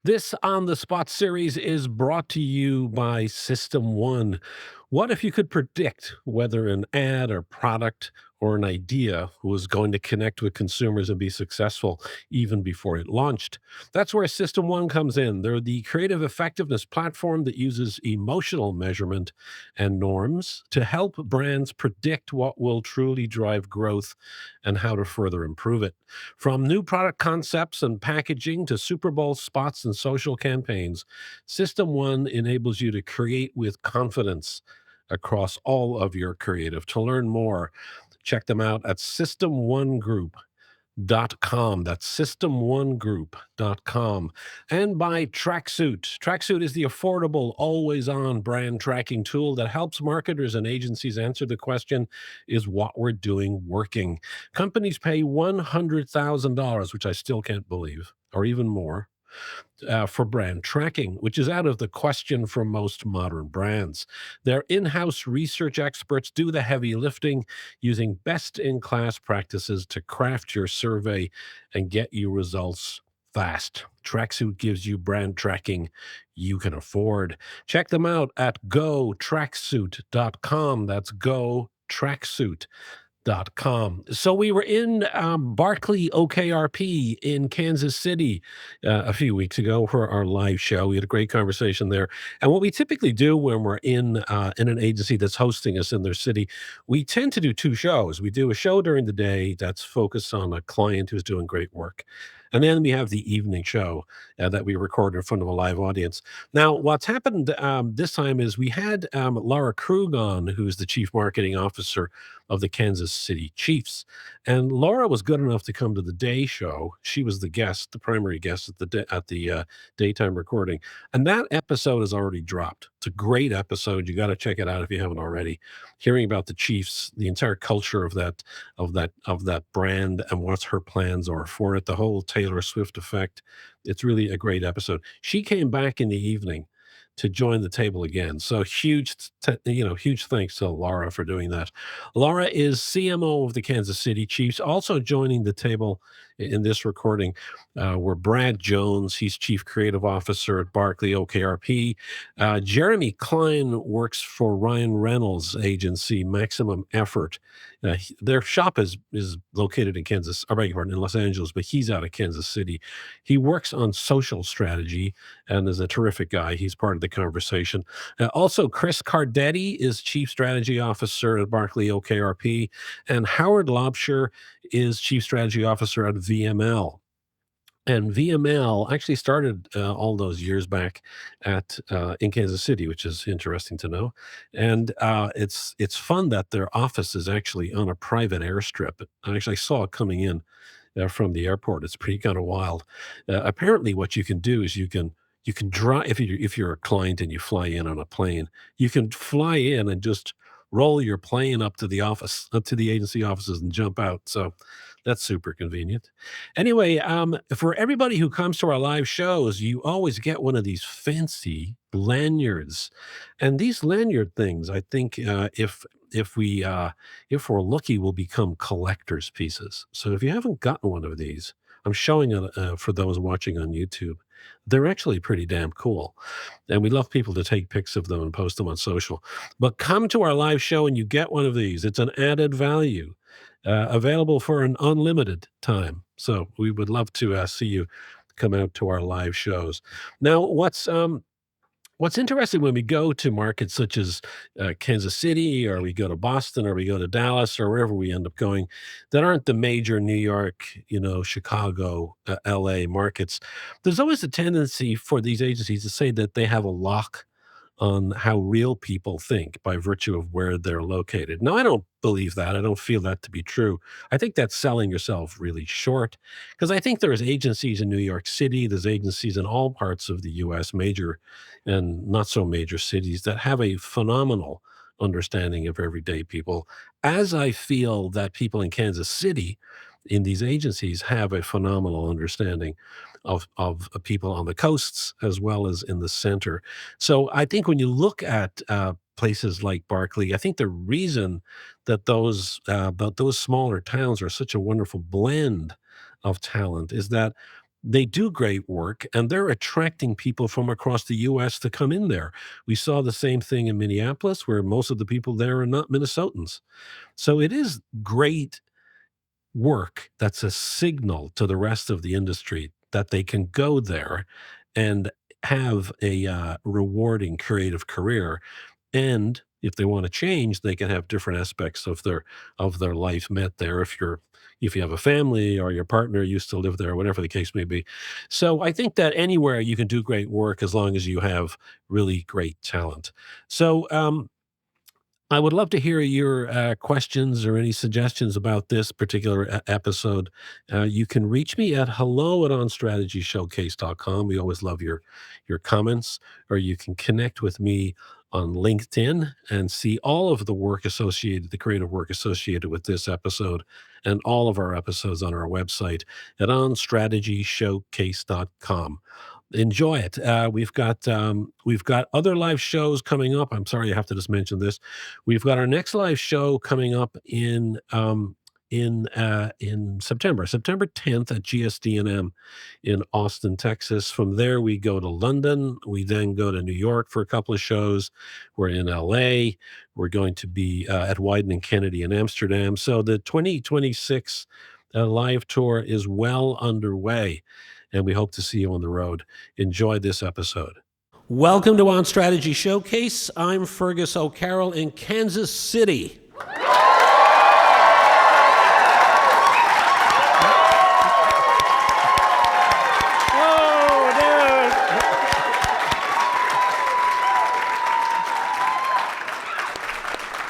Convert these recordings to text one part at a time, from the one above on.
This On the Spot series is brought to you by System One. What if you could predict whether an ad or product or an idea was going to connect with consumers and be successful even before it launched? That's where System One comes in. They're the creative effectiveness platform that uses emotional measurement and norms to help brands predict what will truly drive growth and how to further improve it. From new product concepts and packaging to Super Bowl spots and social campaigns, System One enables you to create with confidence across all of your creative. To learn more, check them out at system1group.com. That's system1group.com. And by Tracksuit. Tracksuit is the affordable, always on brand tracking tool that helps marketers and agencies answer the question, is what we're doing working? Companies pay $100,000, which I still can't believe, or even more, for brand tracking, which is out of the question for most modern brands. Their in house research experts do the heavy lifting using best in class practices to craft your survey and get you results fast. Tracksuit gives you brand tracking you can afford. Check them out at gotracksuit.com. That's gotracksuit.com. So we were in Barkley OKRP in Kansas City a few weeks ago for our live show. We had a great conversation there. And what we typically do when we're in an agency that's hosting us in their city, we tend to do two shows. We do a show during the day that's focused on a client who's doing great work. And then we have the evening show that we record in front of a live audience. Now, what's happened this time is we had Lara Krug on, who's the chief marketing officer of the Kansas City Chiefs. And Laura was good enough to come to the day show. She was the guest, the primary guest at the daytime recording. And that episode has already dropped. It's a great episode. You got to check it out if you haven't already. Hearing about the Chiefs, the entire culture of that brand and what her plans are for it, the whole Taylor Swift effect. It's really a great episode. She came back in the evening to join the table again. So huge thanks to Laura for doing that. Laura is CMO of the Kansas City Chiefs. Also joining the table in this recording were Brad Jones. He's Chief Creative Officer at Barkley OKRP. Jeremy Cline works for Ryan Reynolds' agency, Maximum Effort. Their shop is located in Kansas, or beg your pardon, in Los Angeles, but he's out of Kansas City. He works on social strategy and is a terrific guy. He's part of the conversation. Also, Chris Cardetti is Chief Strategy Officer at Barkley OKRP, and Howard Laubscher is Chief Strategy Officer at VML. And VML actually started all those years back at in Kansas City, which is interesting to know. And it's fun that their office is actually on a private airstrip. I actually saw it coming in from the airport. It's pretty kind of wild. Apparently, what you can do is you can drive if you're a client and you fly in on a plane, you can fly in and just roll your plane up to the agency offices and jump out. So that's super convenient. Anyway, for everybody who comes to our live shows, you always get one of these fancy lanyards, and these lanyard things, I think, if we're lucky, will become collector's pieces. So if you haven't gotten one of these, I'm showing it for those watching on YouTube. They're actually pretty damn cool, and we love people to take pics of them and post them on social. But come to our live show and you get one of these. It's an added value, available for an unlimited time. So we would love to see you come out to our live shows. Now, what's interesting when we go to markets such as Kansas City, or we go to Boston, or we go to Dallas, or wherever we end up going, that aren't the major New York, Chicago, LA markets, there's always a tendency for these agencies to say that they have a lock on how real people think by virtue of where they're located. Now, I don't believe that. I don't feel that to be true. I think that's selling yourself really short, because I think there's agencies in New York City, there's agencies in all parts of the US, major and not so major cities, that have a phenomenal understanding of everyday people, as I feel that people in Kansas City in these agencies have a phenomenal understanding of people on the coasts as well as in the center. So I think when you look at places like Barkley, I think the reason that those smaller towns are such a wonderful blend of talent is that they do great work, and they're attracting people from across the US to come in there. We saw the same thing in Minneapolis, where most of the people there are not Minnesotans. So it is great work that's a signal to the rest of the industry that they can go there and have a rewarding creative career. And if they want to change, they can have different aspects of their life met there. If you have a family or your partner used to live there, whatever the case may be. So I think that anywhere you can do great work as long as you have really great talent. So I would love to hear your questions or any suggestions about this particular episode. You can reach me at hello@onstrategyshowcase.com. We always love your comments, or you can connect with me on LinkedIn and see all of the work associated, the creative work associated with this episode and all of our episodes on our website at onstrategyshowcase.com. Enjoy it. We've got other live shows coming up. I'm sorry, I have to just mention this. We've got our next live show coming up in September 10th at GSD&M in Austin, Texas. From there, we go to London. We then go to New York for a couple of shows. We're in LA. We're going to be at Wyden and Kennedy in Amsterdam. So the 2026 live tour is well underway, and we hope to see you on the road. Enjoy this episode. Welcome to On Strategy Showcase. I'm Fergus O'Connell in Kansas City.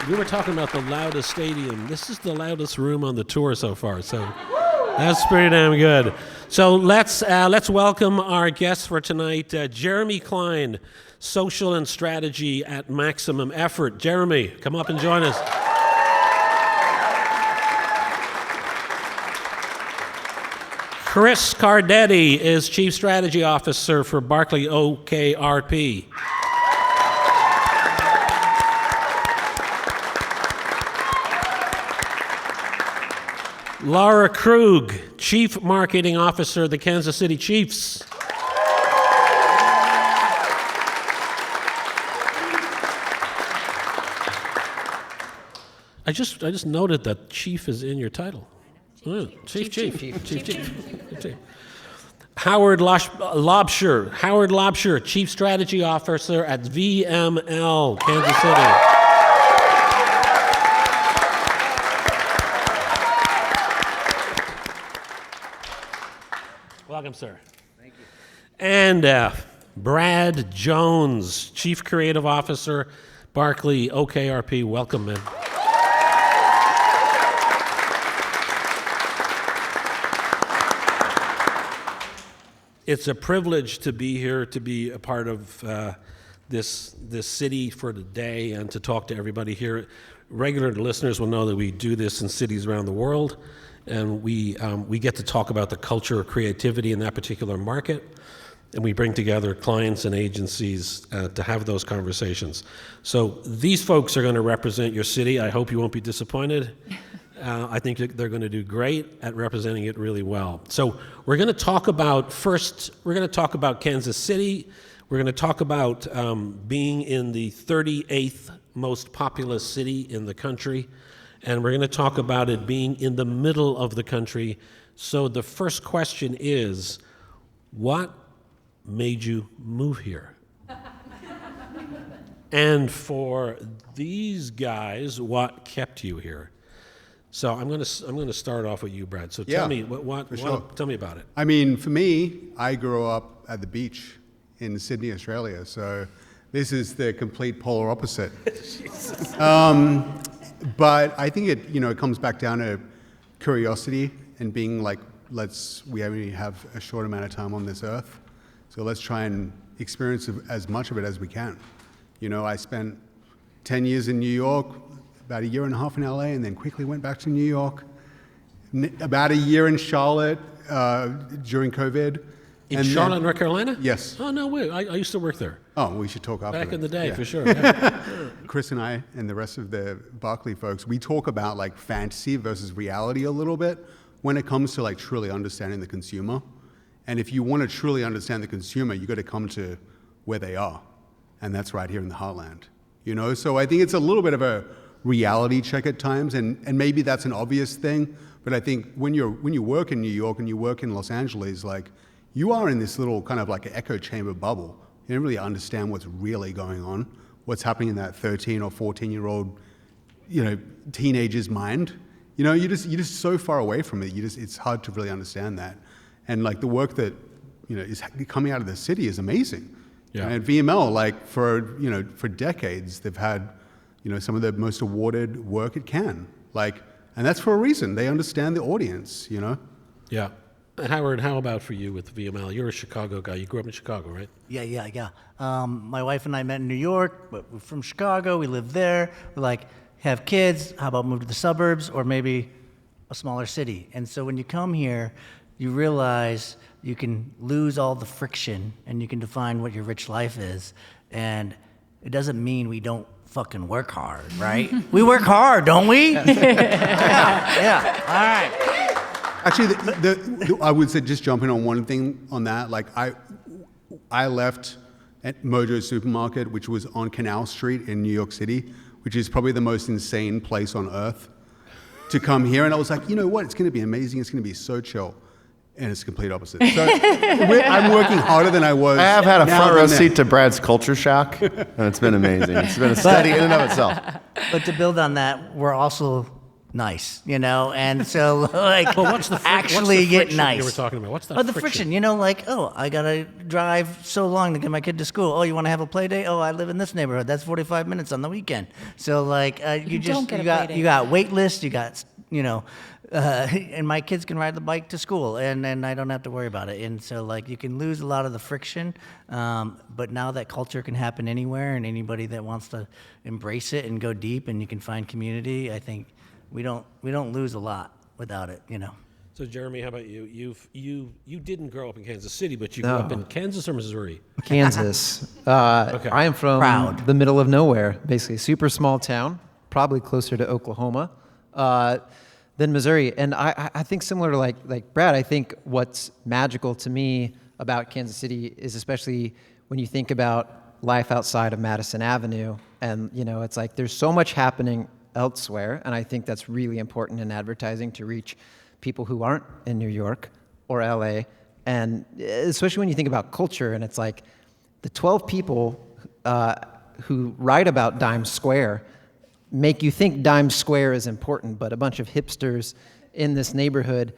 We were talking about the loudest stadium. This is the loudest room on the tour so far, so that's pretty damn good. So let's welcome our guest for tonight, Jeremy Cline, Social and Strategy at Maximum Effort. Jeremy, come up and join us. Chris Cardetti is Chief Strategy Officer for BarkleyOKRP. Lara Krug, Chief Marketing Officer of the Kansas City Chiefs. I just noted that Chief is in your title. Chief. Howard Laubscher, Chief Strategy Officer at VML, Kansas City. Welcome, sir. Thank you. And Brad Jones, Chief Creative Officer, BarkleyOKRP. Welcome, man. It's a privilege to be here, to be a part of this city for the day, and to talk to everybody here. Regular listeners will know that we do this in cities around the world, and we get to talk about the culture of creativity in that particular market, and we bring together clients and agencies to have those conversations. So these folks are going to represent your city. I hope you won't be disappointed. I think they're going to do great at representing it really well. So we're going to talk about, first, we're going to talk about Kansas City. We're going to talk about being in the 38th most populous city in the country. And we're going to talk about it being in the middle of the country. So the first question is, what made you move here? And for these guys, what kept you here? So I'm going to start off with you, Brad. So tell me tell me about it. I mean, for me, I grew up at the beach in Sydney, Australia. So this is the complete polar opposite. But I think it comes back down to curiosity and being like, we only have a short amount of time on this earth, so let's try and experience as much of it as we can. I spent 10 years in New York, about a year and a half in LA, and then quickly went back to New York. About a year in Charlotte during COVID. In Charlotte, North Carolina? Yes. Oh, no way. I used to work there. Oh, we should talk after Back that. in the day, Yeah. for sure. Yeah. Chris and I and the rest of the Barkley folks, we talk about like fantasy versus reality a little bit when it comes to like truly understanding the consumer And if you want to truly understand the consumer, you got to come to where they are, and that's right here in the heartland. So I think it's a little bit of a reality check at times, and maybe that's an obvious thing, but I think when you work in New York and you work in Los Angeles, like, you are in this little kind of like an echo chamber bubble. You don't really understand what's really going on, what's happening in that 13 or 14-year-old, teenager's mind. You're just so far away from it. It's hard to really understand that. And like the work that is coming out of the city is amazing. Yeah. And VML, like for decades, they've had some of the most awarded work it can. Like, and that's for a reason. They understand the audience. Yeah. Howard, how about for you with VML? You're a Chicago guy. You grew up in Chicago, right? Yeah. My wife and I met in New York, but we're from Chicago. We live there. We're like, have kids. How about move to the suburbs or maybe a smaller city? And so when you come here, you realize you can lose all the friction and you can define what your rich life is. And it doesn't mean we don't fucking work hard, right? We work hard, don't we? Yeah. All right. Actually, I would say, just jumping on one thing on that, like I left at Mojo Supermarket, which was on Canal Street in New York City, which is probably the most insane place on earth, to come here. And I was like, you know what? It's going to be amazing. It's going to be so chill. And it's the complete opposite. So I'm working harder than I was. I have had a now front row than then. seat to Brad's culture shock, and it's been amazing. It's been a study in and of itself. But to build on that, we're also nice, and so like Well, what's the actually get friction nice. you were talking about? What's that Oh, the friction, I gotta drive so long to get my kid to school. Oh, you want to have a play day? Oh, I live in this neighborhood. That's 45 minutes on the weekend. So like you got wait lists, you got and my kids can ride the bike to school, and I don't have to worry about it. And so like you can lose a lot of the friction, but now that culture can happen anywhere, and anybody that wants to embrace it and go deep, and you can find community. I think we don't lose a lot without it. So Jeremy, how about you? You didn't grow up in Kansas City, but you grew up in Kansas or Missouri? Kansas. Okay. I am from Proud. the middle of nowhere, basically a super small town, probably closer to Oklahoma than Missouri. And I think similar to like Brad, I think what's magical to me about Kansas City is especially when you think about life outside of Madison Avenue, and it's like there's so much happening elsewhere, and I think that's really important in advertising to reach people who aren't in New York or LA, and especially when you think about culture, and it's like the 12 people who write about Dimes Square make you think Dimes Square is important, but a bunch of hipsters in this neighborhood,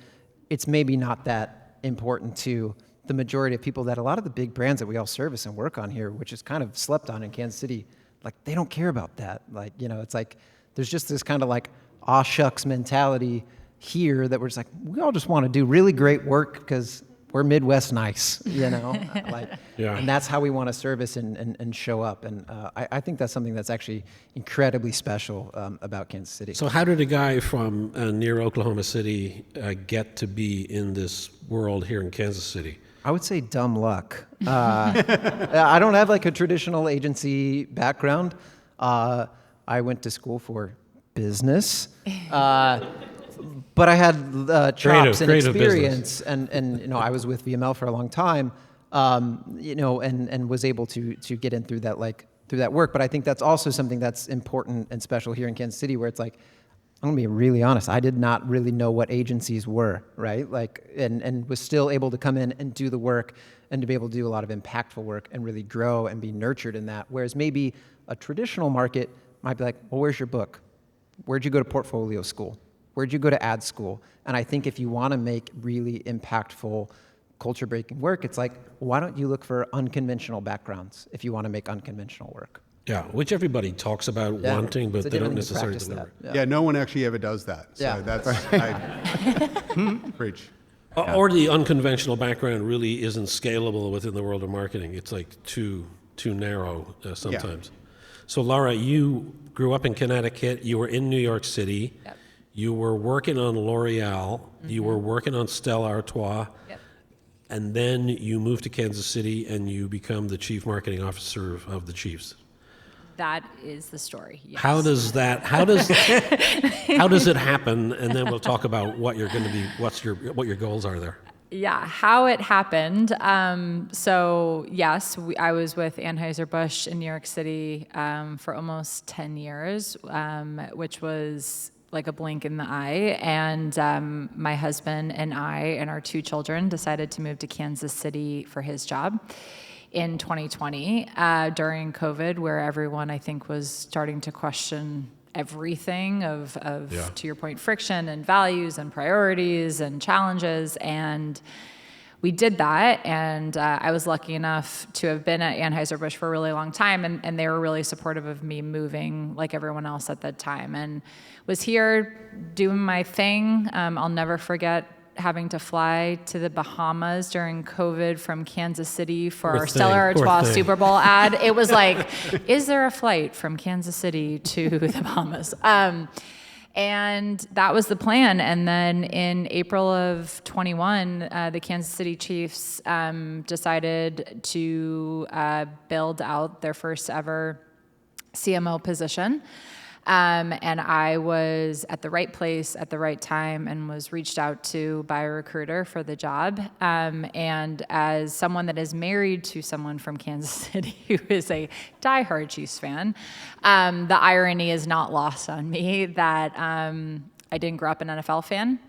it's maybe not that important to the majority of people that a lot of the big brands that we all service and work on here, which is kind of slept on in Kansas City, like they don't care about that. Like, it's like there's just this kind of like aw shucks mentality here that we're just like, we all just want to do really great work because we're Midwest nice, like, Yeah. And that's how we want to service and show up. And I think that's something that's actually incredibly special about Kansas City. So how did a guy from near Oklahoma City get to be in this world here in Kansas City? I would say dumb luck. I don't have like a traditional agency background. I went to school for business. But I had chops and creative experience, and I was with VML for a long time, and was able to get in through that work. But I think that's also something that's important and special here in Kansas City, where it's like, I'm gonna be really honest, I did not really know what agencies were, right? Like, and was still able to come in and do the work, and to be able to do a lot of impactful work and really grow and be nurtured in that. Whereas maybe a traditional market might be like, well, where's your book? Where'd you go to portfolio school? Where'd you go to ad school? And I think if you want to make really impactful, culture-breaking work, it's like, why don't you look for unconventional backgrounds if you want to make unconventional work? Yeah, which everybody talks about wanting, but they don't necessarily deliver. Yeah, no one actually ever does that. So Yeah. that's preach. Or the unconventional background really isn't scalable within the world of marketing. It's like too narrow sometimes. So Lara, you grew up in Connecticut. You were in New York City. Yep. You were working on L'Oreal. You were working on Stella Artois. Yep. And then you moved to Kansas City and you become the chief marketing officer of the Chiefs. That is the story. Yes. How does it happen? And then we'll talk about what you're going to be, what your goals are there. Yeah, how it happened. So yes, I was with Anheuser-Busch in New York City for almost 10 years, which was like a blink in the eye. And my husband and I and our 2 children decided to move to Kansas City for his job in 2020 during COVID, where everyone, I think, was starting to question everything of to your point, friction and values and priorities and challenges. And we did that. And I was lucky enough to have been at Anheuser-Busch for a really long time. And they were really supportive of me moving like everyone else at that time, and was here doing my thing. I'll never forget having to fly to the Bahamas during COVID from Kansas City for our Stella Artois Super Bowl ad. It was like, is there a flight from Kansas City to the Bahamas? And that was the plan. And then in April of 21, the Kansas City Chiefs decided to build out their first ever CMO position. And I was at the right place at the right time and was reached out to by a recruiter for the job. And as someone that is married to someone from Kansas City who is a diehard Chiefs fan, the irony is not lost on me that I didn't grow up an NFL fan.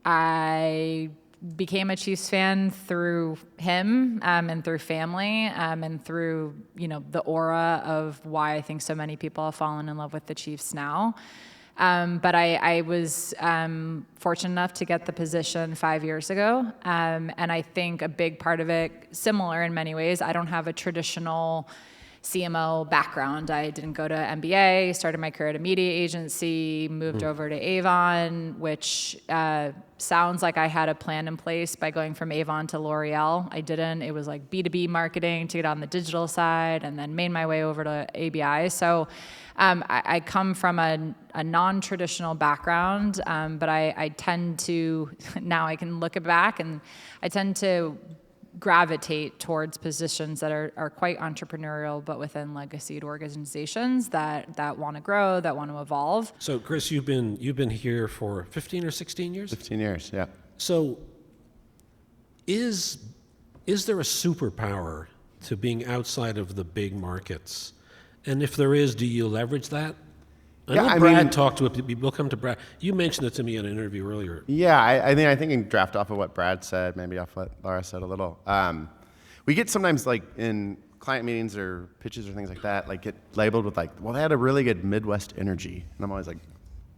I became a Chiefs fan through him and through family and through, the aura of why I think so many people have fallen in love with the Chiefs now. But I was fortunate enough to get the position 5 years ago. And I think a big part of it, similar in many ways, I don't have a traditional CMO background. I didn't go to MBA, started my career at a media agency, moved over to Avon, which sounds like I had a plan in place by going from Avon to L'Oreal. I didn't. It was like B2B marketing to get on the digital side, and then made my way over to ABI. So I come from a non-traditional background, but I tend to, now I can look back, and I tend to gravitate towards positions that are quite entrepreneurial, but within legacied organizations that want to grow, that want to evolve. So, Chris, you've been here for 15 or 16 years? 15 years, yeah. So, is there a superpower to being outside of the big markets? And if there is, do you leverage that? I know Brad talked to it. We'll come to Brad. You mentioned it to me in an interview earlier. Yeah, I think in draft off of what Brad said, maybe off what Lara said a little. We get sometimes like in client meetings or pitches or things like that, like get labeled with like, well, they had a really good Midwest energy. And I'm always like,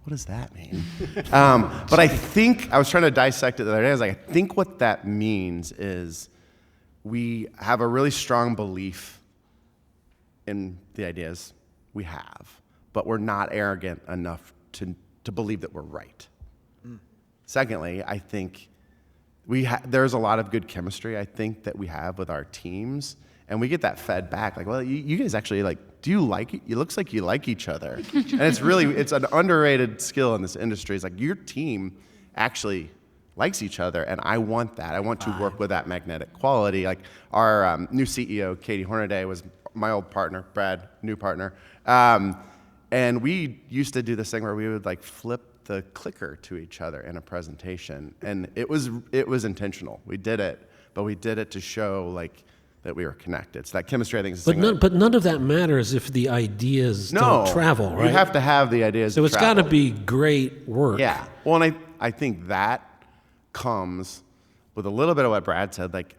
what does that mean? But I think, I was trying to dissect it the other day. I was like, I think what that means is we have a really strong belief in the ideas we have, but we're not arrogant enough to believe that we're right. Secondly, I think there's a lot of good chemistry, I think, that we have with our teams, and we get that fed back. Like, well, you guys actually, like, do you like it? It looks like you like each other. And it's an underrated skill in this industry. It's like your team actually likes each other, and I want that. I want to work with that magnetic quality. Like our new CEO, Katie Hornaday, was my old partner, Brad, new partner. And we used to do this thing where we would like flip the clicker to each other in a presentation, and it was intentional. We did it, but we did it to show like that we were connected. So that chemistry, I think, is but none of that matters if the ideas don't travel, right? You have to have the ideas. So it's got to be great work. Yeah. Well, and I think that comes with a little bit of what Brad said. Like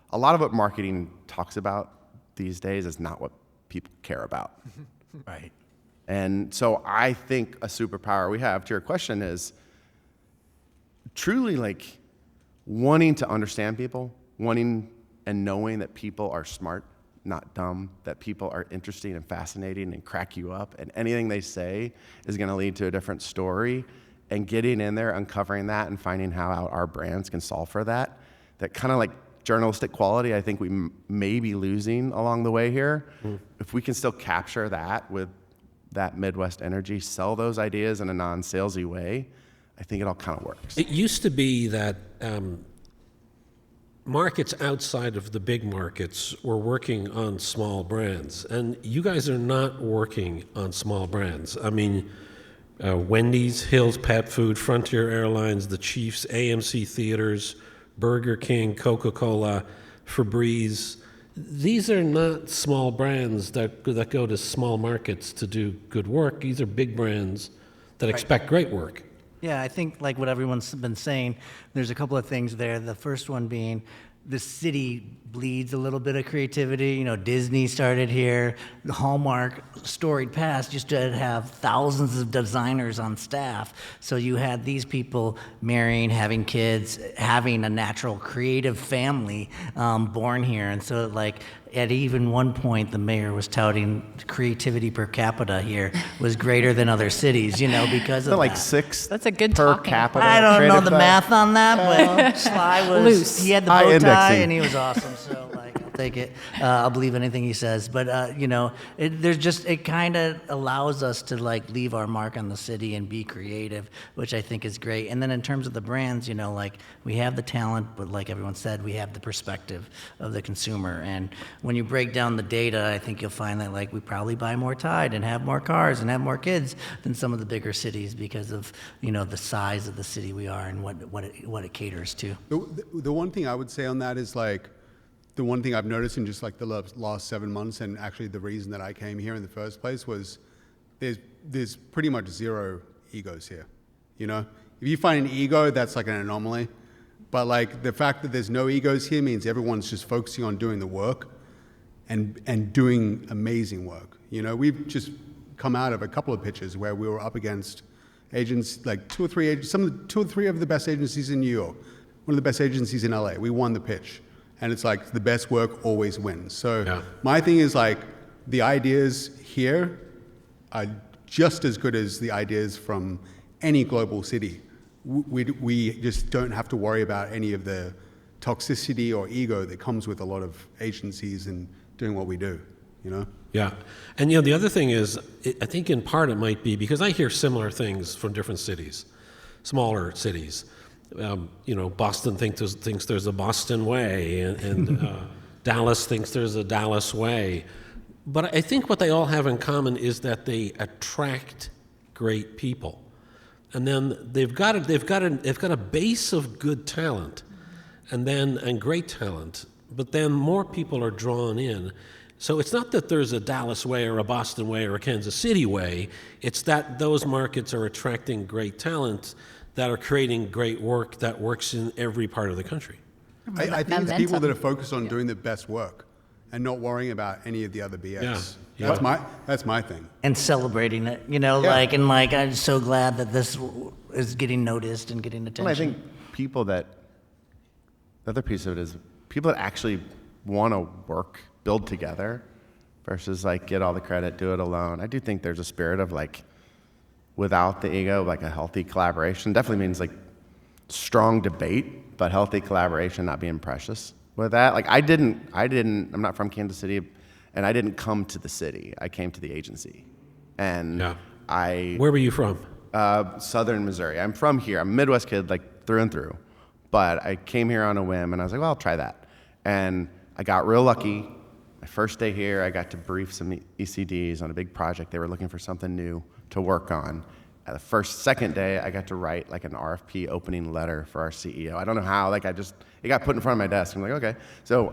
a lot of what marketing talks about these days is not what people care about. Right. And so I think a superpower we have, to your question, is truly like wanting to understand people, wanting and knowing that people are smart, not dumb, that people are interesting and fascinating and crack you up, and anything they say is going to lead to a different story, and getting in there, uncovering that, and finding how our brands can solve for that. That kind of like journalistic quality, I think we may be losing along the way here. If we can still capture that with that Midwest energy, sell those ideas in a non-salesy way, I think it all kind of works. It used to be that markets outside of the big markets were working on small brands, and you guys are not working on small brands. I mean, Wendy's, Hill's Pet Food, Frontier Airlines, the Chiefs, AMC Theaters, Burger King, Coca-Cola, Febreze. These are not small brands that go to small markets to do good work. These are big brands that expect great work. Yeah, I think like what everyone's been saying, there's a couple of things there. The first one being the city bleeds a little bit of creativity. You know, Disney started here. The Hallmark storied past used to have thousands of designers on staff. So you had these people marrying, having kids, having a natural creative family born here. And so like at even one point, the mayor was touting creativity per capita here was greater than other cities, you know, because of like that. 6 That's a good per talking capita. I don't know creative the side. math on that, but Sly was Loose. He had the High bow tie indexing. and he was awesome. So like, I'll take it. I'll believe anything he says. But you know, it kind of allows us to like leave our mark on the city and be creative, which I think is great. And then in terms of the brands, you know, like we have the talent, but like everyone said, we have the perspective of the consumer. And when you break down the data, I think you'll find that like we probably buy more Tide and have more cars and have more kids than some of the bigger cities because of, you know, the size of the city we are and what it caters to. The one thing I would say on that is like, the one thing I've noticed in just like the last 7 months, and actually the reason that I came here in the first place was there's pretty much zero egos here. You know, if you find an ego, that's like an anomaly. But like the fact that there's no egos here means everyone's just focusing on doing the work and doing amazing work. You know, we've just come out of a couple of pitches where we were up against agents, like two or three of the best agencies in New York, one of the best agencies in LA. We won the pitch. And it's like the best work always wins. So my thing is like the ideas here are just as good as the ideas from any global city. We just don't have to worry about any of the toxicity or ego that comes with a lot of agencies and doing what we do, you know? Yeah. And, you know, the other thing is, I think in part it might be because I hear similar things from different cities, smaller cities. You know, Boston thinks there's a Boston way, and Dallas thinks there's a Dallas way. But I think what they all have in common is that they attract great people. And then they've got a base of good talent and great talent, but then more people are drawn in. So it's not that there's a Dallas way or a Boston way or a Kansas City way. It's that those markets are attracting great talent that are creating great work that works in every part of the country. I think it's people that are focused on doing the best work and not worrying about any of the other BS. Yeah. That's my thing. And celebrating it, you know, I'm so glad that this is getting noticed and getting attention. And I think the other piece of it is people that actually want to work, build together versus like get all the credit, do it alone. I do think there's a spirit of like, without the ego, like a healthy collaboration. Definitely means like strong debate, but healthy collaboration, not being precious with that. Like I'm not from Kansas City, and I didn't come to the city. I came to the agency. And Where were you from? Southern Missouri. I'm from here. I'm a Midwest kid, like through and through. But I came here on a whim, and I was like, well, I'll try that. And I got real lucky. My first day here, I got to brief some ECDs on a big project. They were looking for something new to work on. At the second day, I got to write like an RFP opening letter for our CEO. I don't know how, like it got put in front of my desk. I'm like, okay. So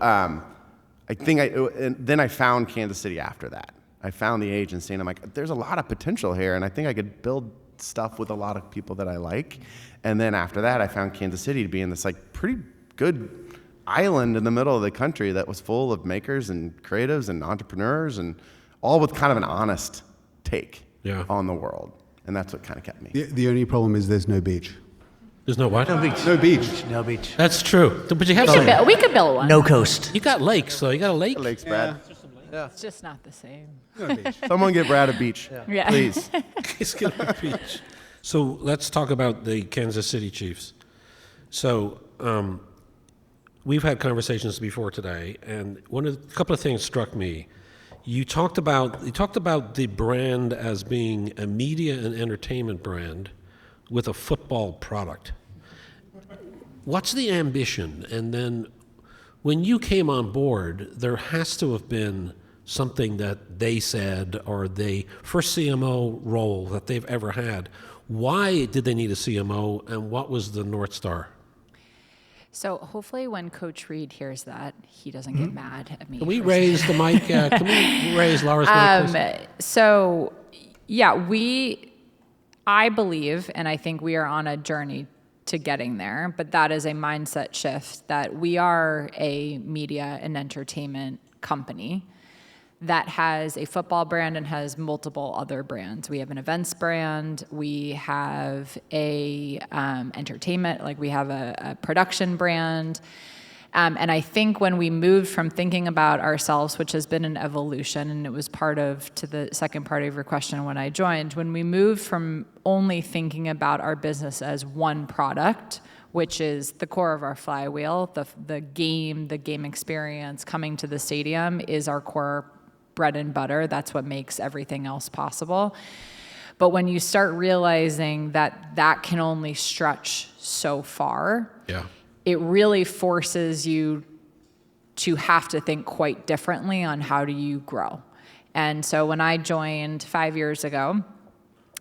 then I found Kansas City after that. I found the agency and I'm like, there's a lot of potential here and I think I could build stuff with a lot of people that I like. And then after that, I found Kansas City to be in this like pretty good island in the middle of the country that was full of makers and creatives and entrepreneurs and all with kind of an honest take on the world. And that's what kind of kept me. The only problem is there's no beach. There's no what? No beach. No beach. No beach. That's true. But you have We could build one. No coast. You got lakes, though. You got a lake? Lakes, Brad. It's just not the same. No beach. Someone get Brad a beach, Yeah. please. It's going to be beach. So let's talk about the Kansas City Chiefs. So we've had conversations before today, and a couple of things struck me. You talked about the brand as being a media and entertainment brand with a football product. What's the ambition? And then when you came on board, there has to have been something that they said, or the first CMO role that they've ever had. Why did they need a CMO, and what was the North Star? So hopefully when Coach Reed hears that, he doesn't get mad at me. Can we for raise the mic? Can we raise Laura's mic, please? So, yeah, I believe, and I think we are on a journey to getting there, but that is a mindset shift that we are a media and entertainment company that has a football brand and has multiple other brands. We have an events brand, we have a entertainment, like we have a production brand. And I think when we moved from thinking about ourselves, which has been an evolution, and it was to the second part of your question when I joined, when we moved from only thinking about our business as one product, which is the core of our flywheel, the game experience, coming to the stadium is our core bread and butter. That's what makes everything else possible. But when you start realizing that can only stretch so far, it really forces you to have to think quite differently on how do you grow. And so when I joined 5 years ago,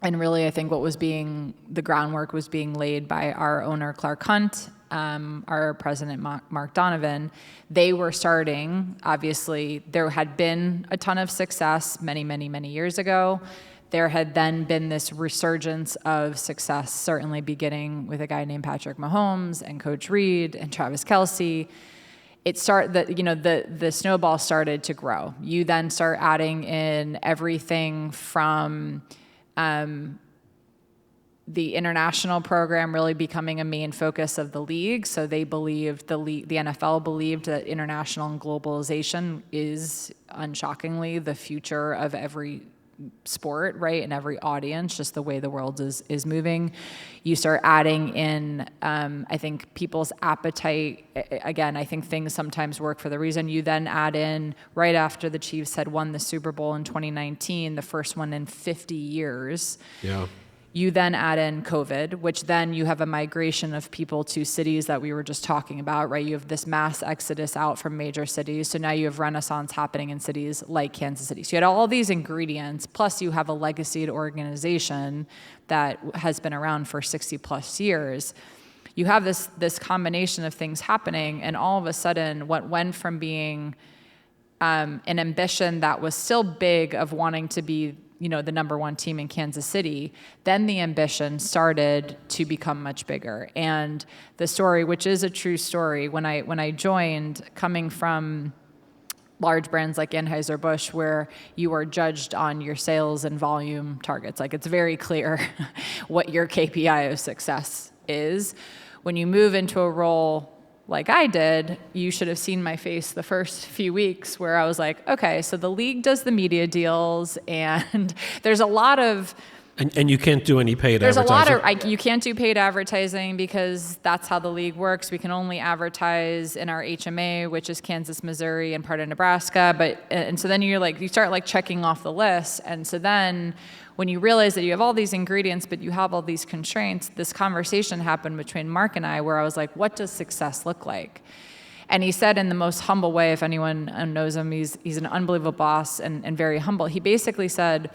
and really I think the groundwork was being laid by our owner, Clark Hunt, our president, Mark Donovan. They were starting, obviously, there had been a ton of success many, many, many years ago. There had then been this resurgence of success, certainly beginning with a guy named Patrick Mahomes and Coach Reed and Travis Kelce. The snowball started to grow. You then start adding in everything from the international program really becoming a main focus of the league. So they believed, the NFL believed that international and globalization is, unshockingly, the future of every sport, right? And every audience, just the way the world is moving. You start adding in, I think, people's appetite. Again, I think things sometimes work for the reason. You then add in, right after the Chiefs had won the Super Bowl in 2019, the first one in 50 years. Yeah. You then add in COVID, which then you have a migration of people to cities that we were just talking about, right? You have this mass exodus out from major cities. So now you have renaissance happening in cities like Kansas City. So you had all these ingredients, plus you have a legacied organization that has been around for 60 plus years. You have this combination of things happening, and all of a sudden what went from being an ambition that was still big of wanting to be the number one team in Kansas City, then the ambition started to become much bigger. And the story, which is a true story, when I joined, coming from large brands like Anheuser-Busch, where you are judged on your sales and volume targets, like it's very clear what your KPI of success is. When you move into a role like I did, you should have seen my face the first few weeks where I was like, okay, so the league does the media deals, and there's a lot of... And you can't do any paid advertising? There's a lot of... you can't do paid advertising because that's how the league works. We can only advertise in our HMA, which is Kansas, Missouri, and part of Nebraska. And so then you start checking off the list. And so then when you realize that you have all these ingredients, but you have all these constraints, this conversation happened between Mark and I where I was like, what does success look like? And he said in the most humble way, if anyone knows him, he's an unbelievable boss and very humble. He basically said,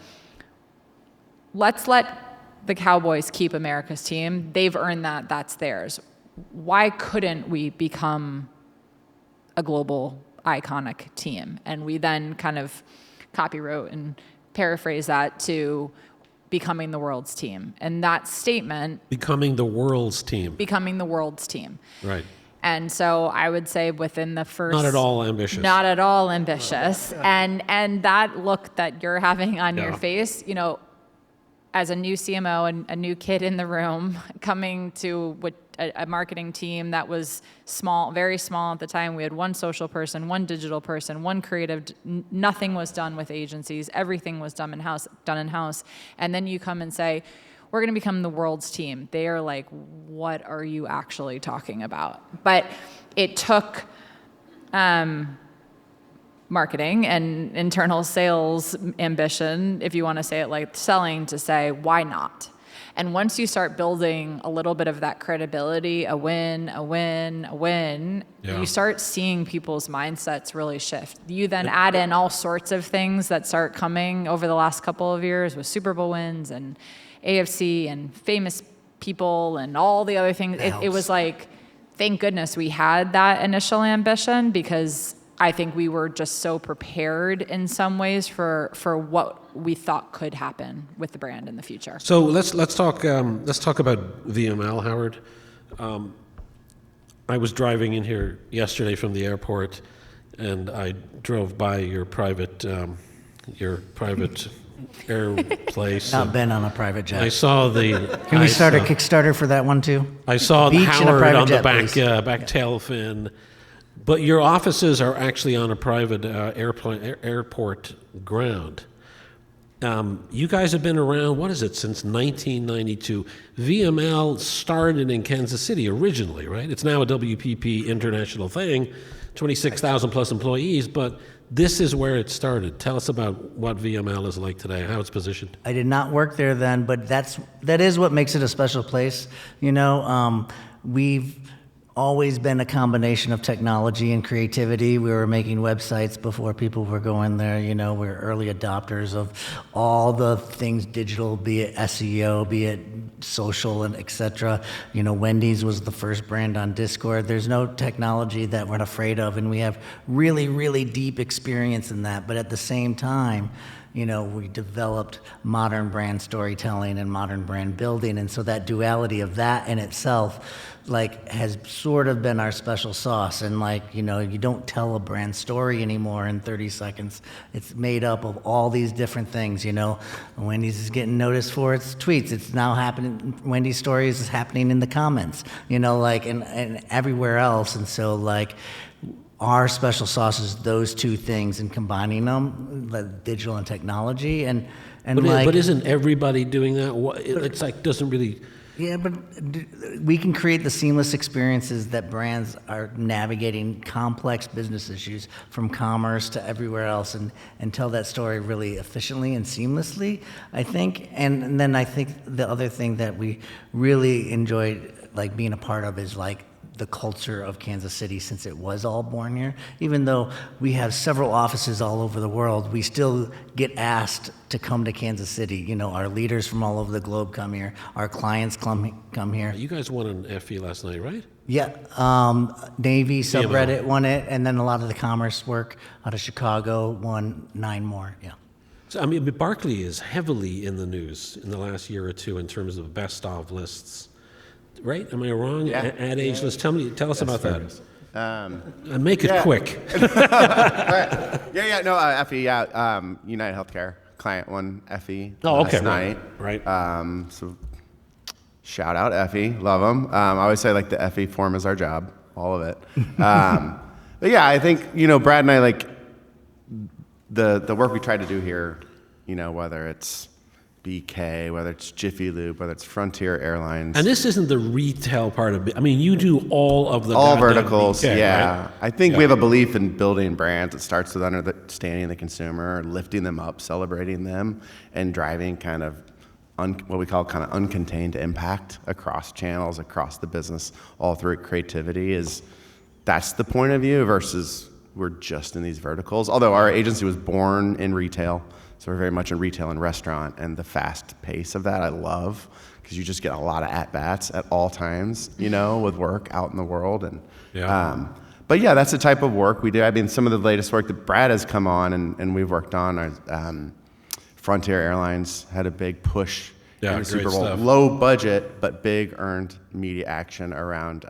let's let the Cowboys keep America's team. They've earned that. That's theirs. Why couldn't we become a global iconic team? And we then kind of copywrote and paraphrase that to becoming the world's team. And that statement... Becoming the world's team. Right. And so I would say within the first... Not at all ambitious. Not at all ambitious. And that look that you're having on your face, as a new CMO and a new kid in the room, coming to a marketing team that was small, very small at the time. We had one social person, one digital person, one creative. Nothing was done with agencies. Everything was done in-house. And then you come and say, we're going to become the world's team. They are like, what are you actually talking about? But it took marketing and internal sales ambition, if you want to say it like selling, to say, why not? And once you start building a little bit of that credibility, a win, you start seeing people's mindsets really shift. You then add in all sorts of things that start coming over the last couple of years with Super Bowl wins and AFC and famous people and all the other things. It was like thank goodness we had that initial ambition, because I think we were just so prepared in some ways for what we thought could happen with the brand in the future. So let's talk about VML, Howard. I was driving in here yesterday from the airport, and I drove by your private air place. Not been on a private jet. I saw the. Can we start a Kickstarter for that one too? I saw the Beach and a Howard private on the jet, back please. back tail fin, but your offices are actually on a private airport ground. You guys have been around, what is it, since 1992. VML started in Kansas City originally, right? It's now a WPP international thing, 26,000 plus employees, but this is where it started. Tell us about what VML is like today, how it's positioned. I did not work there then, but that is what makes it a special place. You know, we've always been a combination of technology and creativity. We were making websites before people were going there. You know, we're early adopters of all the things digital, be it SEO, be it social, and et cetera. You know, Wendy's was the first brand on Discord. There's no technology that we're afraid of, and we have really, really deep experience in that. But at the same time, you know, we developed modern brand storytelling and modern brand building, and so that duality of that in itself, like, has sort of been our special sauce. And like, you know, you don't tell a brand story anymore in 30 seconds. It's made up of all these different things. You know, Wendy's is getting noticed for its tweets. It's now happening. Wendy's stories is happening in the comments. You know, like, and everywhere else. And so like, our special sauce is those two things, and combining them, like digital and technology, and But isn't everybody doing that? It's like, doesn't really. Yeah, but we can create the seamless experiences that brands are navigating complex business issues from commerce to everywhere else, and tell that story really efficiently and seamlessly, I think. And then I think the other thing that we really enjoyed, like, being a part of is like the culture of Kansas City, since it was all born here. Even though we have several offices all over the world, we still get asked to come to Kansas City. You know, our leaders from all over the globe come here. Our clients come here. You guys won an FE last night, right? Yeah, Navy subreddit won it, and then a lot of the commerce work out of Chicago won 9 more, yeah. So, I mean, Barkley is heavily in the news in the last year or two in terms of best of lists. Right? Am I wrong? Yeah. Ad age list. Tell us about Fergus. that. And make it quick. FE, United Healthcare client won FE Oh, okay. last night. Right. So shout out FE, love them. I always say, like, the FE form is our job, all of it. But yeah, I think, you know, Brad and I, like, the work we try to do here, you know, whether it's BK, whether it's Jiffy Lube, whether it's Frontier Airlines. And this isn't the retail part of it. I mean, you do all of the all goddamn verticals, BK, yeah. right? I think we have a belief in building brands. It starts with understanding the consumer, lifting them up, celebrating them, and driving kind of what we call kind of uncontained impact across channels, across the business, all through creativity. That's the point of view versus we're just in these verticals. Although our agency was born in retail, so we're very much in retail and restaurant, and the fast pace of that I love, because you just get a lot of at-bats at all times, you know, with work out in the world. And but yeah, that's the type of work we do. I mean, some of the latest work that Brad has come on and we've worked on, Frontier Airlines had a big push in the Super Bowl. Stuff. Low budget, but big earned media action around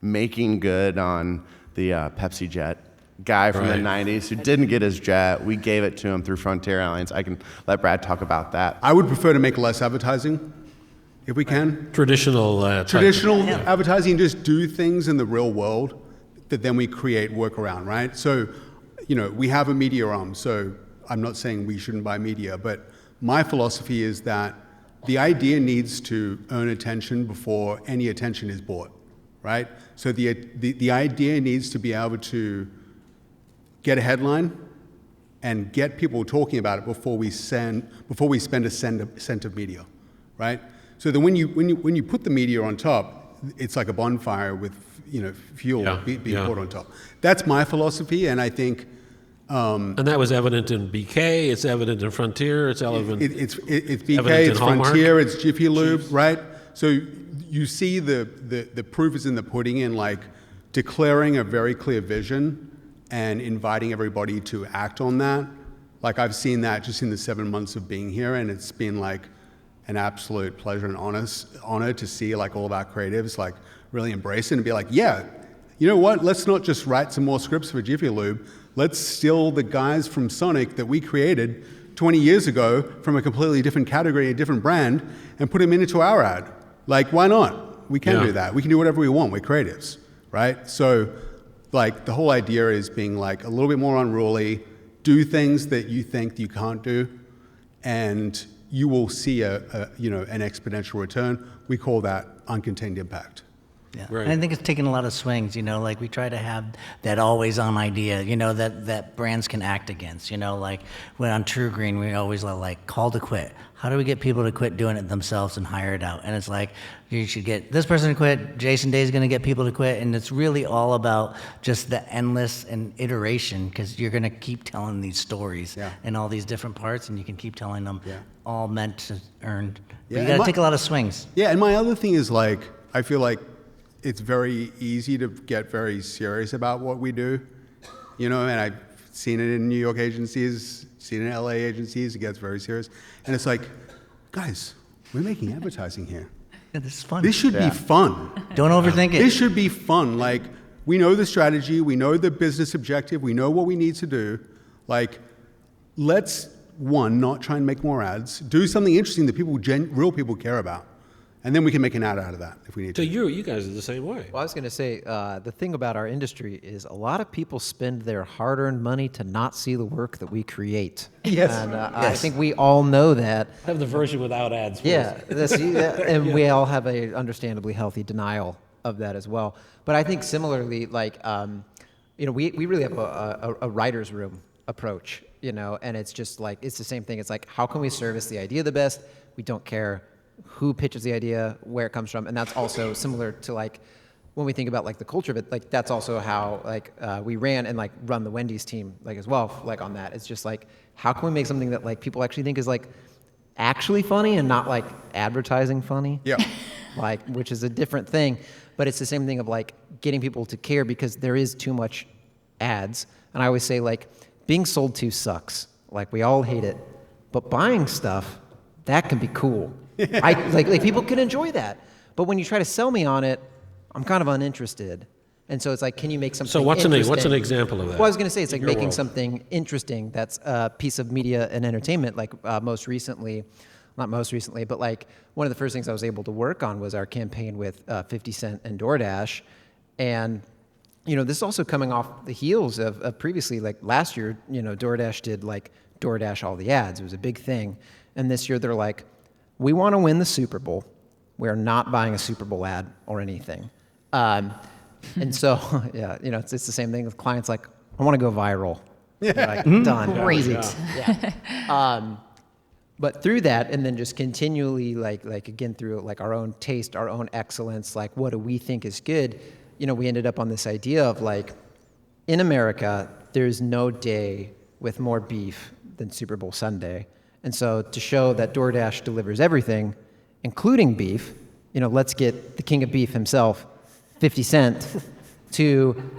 making good on the Pepsi jet guy from the 90s who didn't get his jet. We gave it to him through Frontier Airlines. I can let Brad talk about that. I would prefer to make less advertising, if we can. Traditional Advertising, just do things in the real world that then we create work around, right? So, you know, we have a media arm, so I'm not saying we shouldn't buy media, but my philosophy is that the idea needs to earn attention before any attention is bought, right? So the idea needs to be able to get a headline and get people talking about it before we spend a cent of media, right? So then when you put the media on top, it's like a bonfire with, you know, fuel being poured on top. That's my philosophy, and I think. And that was evident in BK. It's evident in Frontier. It's evident. It's BK. Evident It's in Hallmark. Frontier. It's Jiffy Lube, right? So you see the proof is in the pudding in like declaring a very clear vision and inviting everybody to act on that. Like I've seen that just in the 7 months of being here, and it's been like an absolute pleasure and honor to see like all of our creatives like really embrace it and be like, yeah, you know what? Let's not just write some more scripts for Jiffy Lube. Let's steal the guys from Sonic that we created 20 years ago from a completely different category, a different brand, and put them into our ad. Like, why not? We can do that. We can do whatever we want. We're creatives, right? So, like, the whole idea is being like a little bit more unruly, do things that you think you can't do, and you will see an exponential return. We call that uncontained impact. Yeah. Right. And I think it's taking a lot of swings, like we try to have that always on idea, that brands can act against, like when on True Green, we always like call to quit. How do we get people to quit doing it themselves and hire it out? And it's like, you should get this person to quit, Jason Day is going to get people to quit. And it's really all about just the endless and iteration, because you're going to keep telling these stories in all these different parts, and you can keep telling them all meant to earn. But you got to take a lot of swings. Yeah, and my other thing is like, I feel like it's very easy to get very serious about what we do, and I've seen it in New York agencies, seen it in LA agencies, it gets very serious. And it's like, guys, we're making advertising here. Yeah, this is fun. This should be fun. Don't overthink it. This should be fun. Like, we know the strategy, we know the business objective, we know what we need to do. Like, let's, one, not try and make more ads, do something interesting that real people care about. And then we can make an ad out of that if we need So to. you guys are the same way. Well, I was going to say, the thing about our industry is a lot of people spend their hard-earned money to not see the work that we create. Yes. And I think we all know that. Have the version without ads. Please. Yeah, and we all have a understandably healthy denial of that as well. But I think similarly, like, we really have a writer's room approach, and it's just like, it's the same thing. It's like, how can we service the idea the best? We don't care who pitches the idea, where it comes from. And that's also similar to like, when we think about like the culture of it, like that's also how like we ran and like run the Wendy's team like as well, like on that. It's just like, how can we make something that like people actually think is like actually funny and not like advertising funny? Yeah. Like, which is a different thing, but it's the same thing of like getting people to care, because there is too much ads. And I always say like, being sold to sucks. Like, we all hate it, but buying stuff, that can be cool. Like people can enjoy that, but when you try to sell me on it, I'm kind of uninterested. And so it's like, can you make something? So what's an example of that? Well, I was going to say it's like your making world? Something interesting that's a piece of media and entertainment. Like not most recently, but like one of the first things I was able to work on was our campaign with 50 Cent and DoorDash, and this is also coming off the heels of previously, like last year, DoorDash did like DoorDash all the ads. It was a big thing, and this year they're like, we want to win the Super Bowl. We're not buying a Super Bowl ad or anything. And so, it's the same thing with clients like, I want to go viral. Like, done. Crazy. Yeah. But through that, and then just continually, like again, through like our own taste, our own excellence, like what do we think is good? We ended up on this idea of like, in America, there's no day with more beef than Super Bowl Sunday. And so to show that DoorDash delivers everything, including beef, let's get the king of beef himself, 50 Cent, to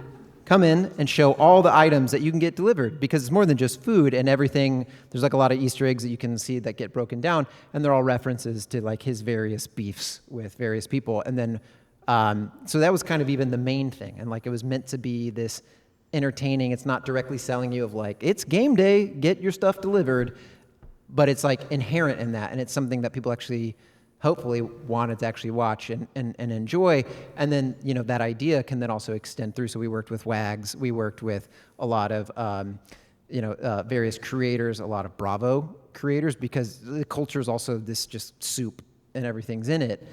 come in and show all the items that you can get delivered, because it's more than just food and everything. There's like a lot of Easter eggs that you can see that get broken down, and they're all references to like his various beefs with various people. And then, so that was kind of even the main thing. And like, it was meant to be this entertaining. It's not directly selling you of like, it's game day, get your stuff delivered. But it's like inherent in that, and it's something that people actually hopefully wanted to actually watch and enjoy. And then, that idea can then also extend through. So we worked with WAGs, we worked with a lot of, various creators, a lot of Bravo creators, because the culture is also this just soup and everything's in it.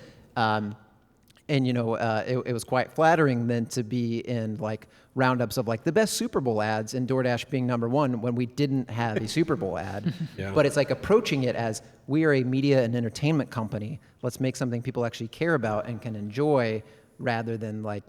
It was quite flattering then to be in like roundups of like the best Super Bowl ads, and DoorDash being number one when we didn't have a Super Bowl ad. Yeah. But it's like approaching it as, we are a media and entertainment company. Let's make something people actually care about and can enjoy, rather than like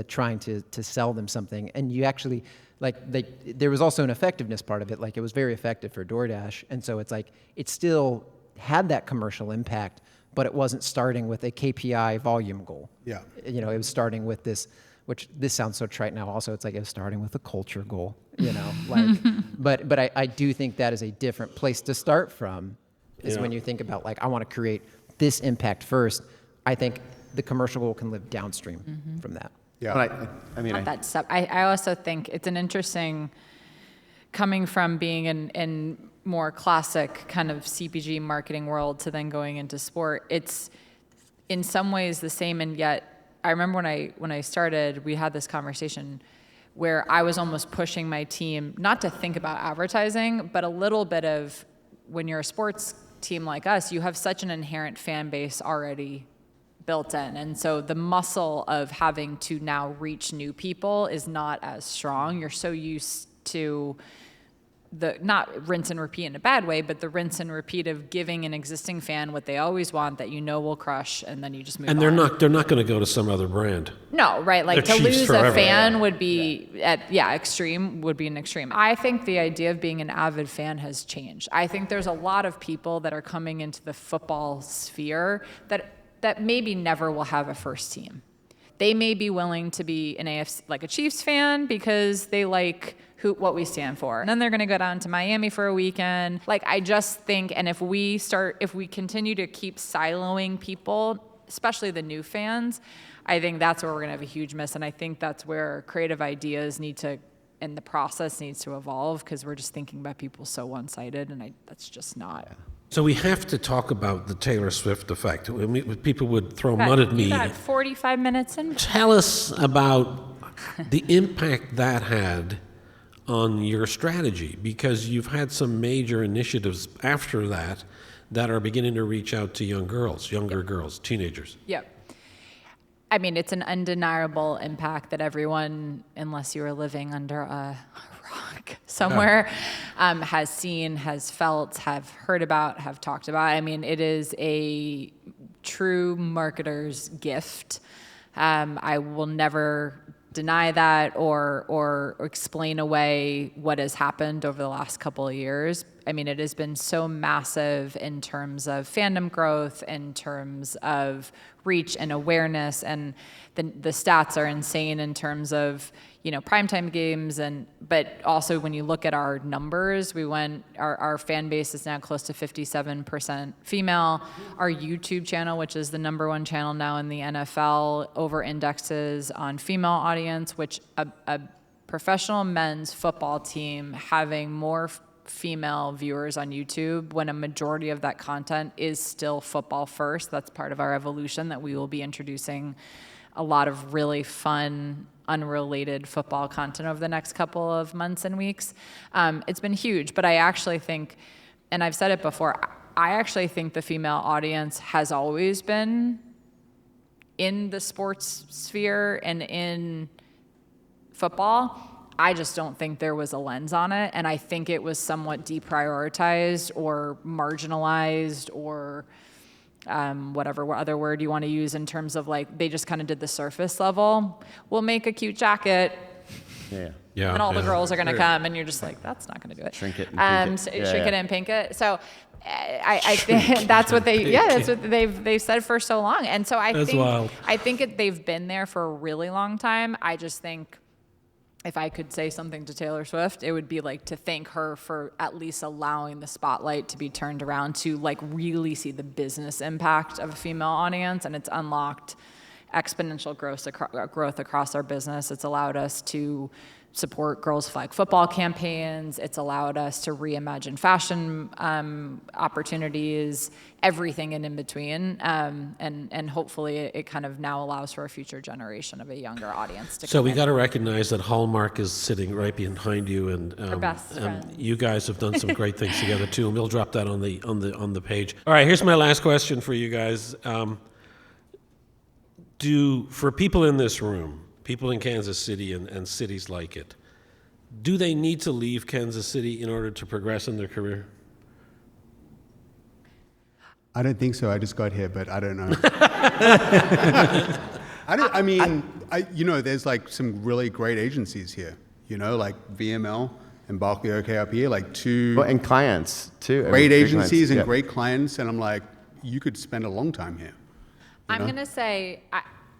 trying to sell them something. And you actually, there was also an effectiveness part of it. Like, it was very effective for DoorDash. And so it's like, it still had that commercial impact, but it wasn't starting with a KPI volume goal. Yeah. It was starting with this, which this sounds so trite now also, it's like it was starting with a culture goal, but I do think that is a different place to start from, is when you think about like, I want to create this impact first. I think the commercial goal can live downstream from that. Yeah. But I also think it's an interesting, coming from being in more classic kind of CPG marketing world to then going into sport. It's in some ways the same, and yet I remember when I started, we had this conversation where I was almost pushing my team not to think about advertising, but a little bit of, when you're a sports team like us, you have such an inherent fan base already built in. And so the muscle of having to now reach new people is not as strong. You're so used to the, not rinse and repeat in a bad way, but the rinse and repeat of giving an existing fan what they always want that will crush, and then you just move on. And they're not going to go to some other brand. No, right? Like They're to Chiefs lose forever. a fan would be extreme would be an extreme. I think the idea of being an avid fan has changed. I think there's a lot of people that are coming into the football sphere that maybe never will have a first team. They may be willing to be an AFC, like a Chiefs fan, because they like what we stand for. And then they're going to go down to Miami for a weekend. Like, I just think, and if we continue to keep siloing people, especially the new fans, I think that's where we're going to have a huge miss. And I think that's where creative ideas and the process needs to evolve, because we're just thinking about people so one-sided, and that's just not. So we have to talk about the Taylor Swift effect. People would throw mud at me. You got 45 minutes in. Tell us about the impact that had on your strategy, because you've had some major initiatives after that are beginning to reach out to younger girls, teenagers. Yep. I mean, it's an undeniable impact that everyone, unless you are living under a rock somewhere, has seen, has felt, have heard about, have talked about. I mean, it is a true marketer's gift. I will never deny that or explain away what has happened over the last couple of years. I mean, it has been so massive in terms of fandom growth, in terms of reach and awareness, and the stats are insane in terms of, primetime games, but also when you look at our numbers, our fan base is now close to 57% female. Our YouTube channel, which is the #1 channel now in the NFL, over indexes on female audience, which a professional men's football team having more female viewers on YouTube, when a majority of that content is still football first. That's part of our evolution, that we will be introducing a lot of really fun, unrelated football content over the next couple of months and weeks. It's been huge, but I actually think, and I've said it before, I actually think the female audience has always been in the sports sphere and in football. I just don't think there was a lens on it, and I think it was somewhat deprioritized or marginalized, or whatever other word you want to use, in terms of like, they just kind of did the surface level. We'll make a cute jacket. Yeah. And all the girls are going to come, and you're just like, that's not going to do it. Shrink it and pink it. Shrink it and pink it. So I think that's what they've said for so long. And so I think they've been there for a really long time. I just think, if I could say something to Taylor Swift, it would be like to thank her for at least allowing the spotlight to be turned around to like really see the business impact of a female audience, and it's unlocked exponential growth across our business. It's allowed us to support girls flag football campaigns. It's allowed us to reimagine fashion opportunities, everything in between. And hopefully it kind of now allows for a future generation of a younger audience to come So we in. got to recognize that Hallmark is sitting right behind you, and best friend. you guys have done some great things together too, and we'll drop that on the page. All right, here's my last question for you guys. For people in this room, people in Kansas City and cities like it, do they need to leave Kansas City in order to progress in their career? I don't think so. I just got here, but I don't know. There's like some really great agencies here, like VML and BarkleyOKRP, like two and clients too. great agencies clients, and great clients. And I'm like, you could spend a long time here. I'm going to say,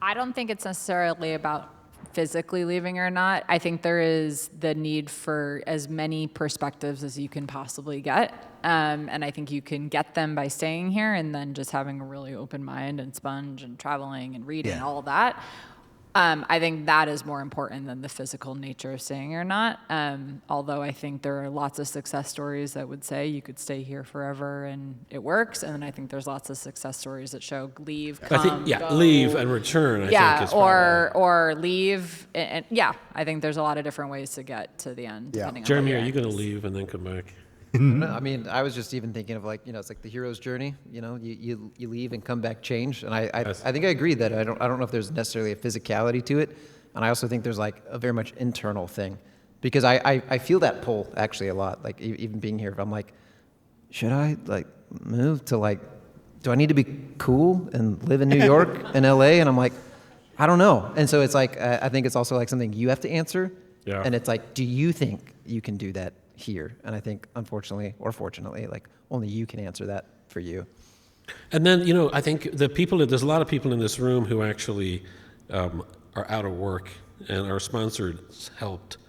I don't think it's necessarily about physically leaving or not. I think there is the need for as many perspectives as you can possibly get. And I think you can get them by staying here and then just having a really open mind and sponge and traveling and reading and all of that. I think that is more important than the physical nature of staying or not. Although I think there are lots of success stories that would say you could stay here forever and it works. And then I think there's lots of success stories that show leave, come, I think, go. leave and return. I think is or leave. And I think there's a lot of different ways to get to the end. Depending on Jeremy, what are your you going to end is. leave and then come back? No, I mean, I was just even thinking of like, it's like the hero's journey. You leave and come back changed, and I think I agree that I don't know if there's necessarily a physicality to it, and I also think there's like a very much internal thing, because I feel that pull actually a lot. Like even being here, if I'm like, should I like move to like, do I need to be cool and live in New York and LA? And I'm like, I don't know. And so it's like I think it's also like something you have to answer, and it's like, do you think you can do that here? And I think, unfortunately or fortunately, like only you can answer that for you. And then, I think there's a lot of people in this room who actually are out of work, and our sponsors helped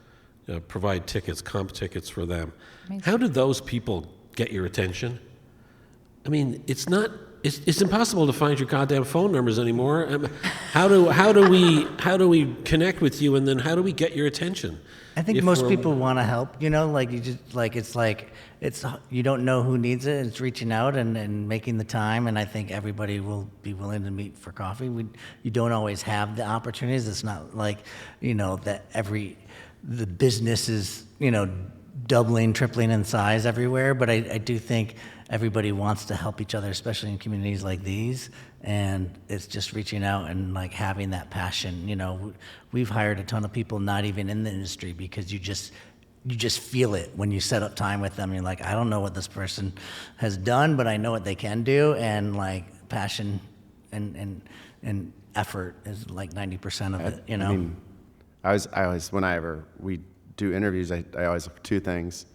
provide tickets, comp tickets for them. Amazing. How do those people get your attention? I mean, it's impossible to find your goddamn phone numbers anymore. How do we connect with you, and then how do we get your attention? I think most people want to help, like you just like it's you don't know who needs it. It's reaching out and making the time, and I think everybody will be willing to meet for coffee. You don't always have the opportunities. It's not like that the business is doubling, tripling in size everywhere. But I do think everybody wants to help each other, especially in communities like these. And it's just reaching out and like having that passion. We've hired a ton of people not even in the industry because you just feel it when you set up time with them. You're like, I don't know what this person has done, but I know what they can do. And like passion and effort is like 90% of it. I mean, I always whenever we do interviews, I always look for two things,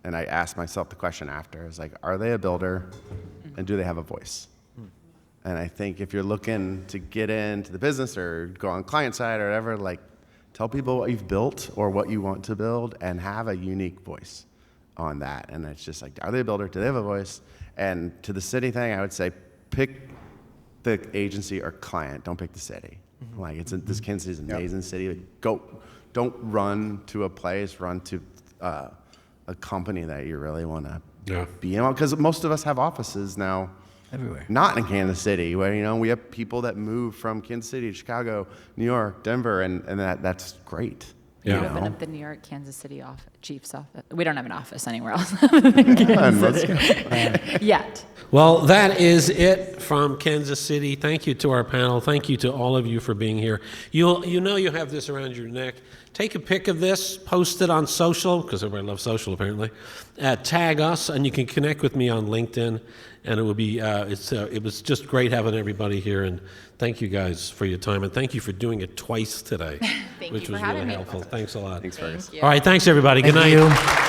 and I ask myself the question after. Is like, are they a builder, and do they have a voice? And I think if you're looking to get into the business or go on client side or whatever, like tell people what you've built or what you want to build and have a unique voice on that. And it's just like, are they a builder? Do they have a voice? And to the city thing, I would say pick the agency or client. Don't pick the city. Mm-hmm. Like this Kansas City is an amazing city. Like, don't run to a place, run to a company that you really want to be in. Because most of us have offices now. Everywhere. Not in Kansas City, where we have people that move from Kansas City to Chicago, New York, Denver, and that's great. Yeah. Open up the New York, Kansas City Chief's office. We don't have an office anywhere else yet. Well, that is it from Kansas City. Thank you to our panel. Thank you to all of you for being here. You have this around your neck. Take a pic of this, post it on social, because everybody loves social apparently. Tag us, and you can connect with me on LinkedIn. And it would be it was just great having everybody here. And thank you guys for your time, and thank you for doing it twice today, Thank which you was for having really me. helpful. Thanks a lot. Thanks, Fergus. Thank you. All right, thanks everybody. Good Thank night. you.